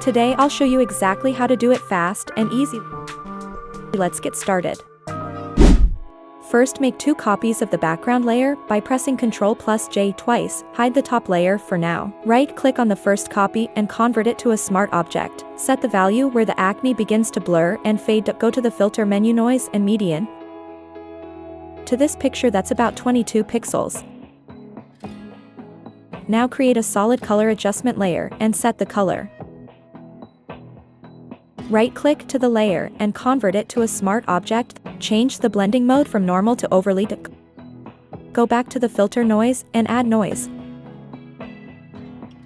Today I'll show you exactly how to do it fast and easy. Let's get started. First, make 2 copies of the background layer by pressing Ctrl+J twice. Hide the top layer for now. Right-click on the first copy and convert it to a smart object. Set the value where the acne begins to blur and fade to go to the filter menu, noise and median. To this picture that's about 22 pixels. Now create a solid color adjustment layer and set the color. Right-click to the layer and convert it to a smart object. Change the blending mode from normal to overlay. Go back to the filter noise and add noise.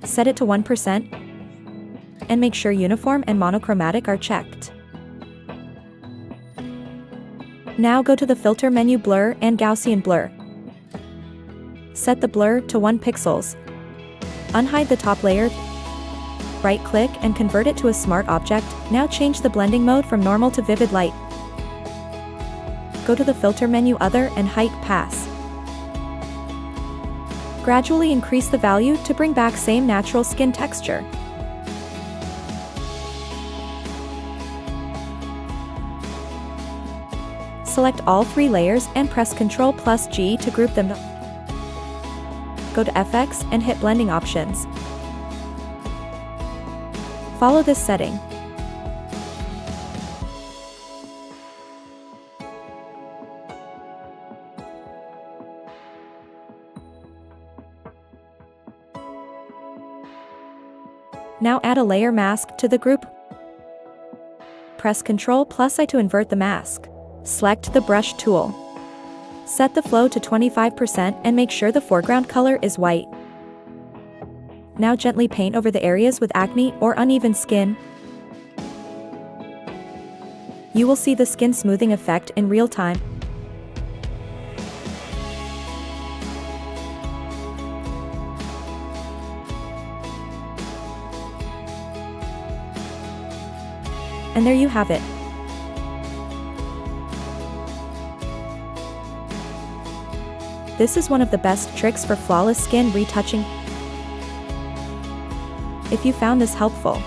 Set it to 1% and make sure uniform and monochromatic are checked. Now go to the filter menu, blur and Gaussian blur. Set the blur to 1 pixels. Unhide the top layer. Right-click and convert it to a smart object. Now change the blending mode from normal to vivid light. Go to the filter menu, other and height pass. Gradually increase the value to bring back same natural skin texture. Select all 3 layers and press Ctrl+G to group them. Go to FX and hit blending options. Follow this setting. Now add a layer mask to the group. Press Ctrl+I to invert the mask. Select the brush tool. Set the flow to 25% and make sure the foreground color is white. Now gently paint over the areas with acne or uneven skin. You will see the skin smoothing effect in real time. And there you have it. This is one of the best tricks for flawless skin retouching. If you found this helpful,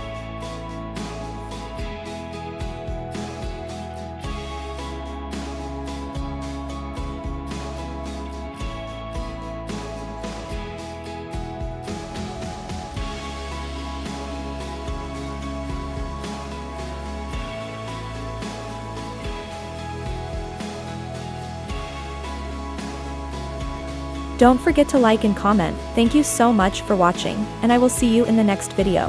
don't forget to like and comment. Thank you so much for watching, and I will see you in the next video.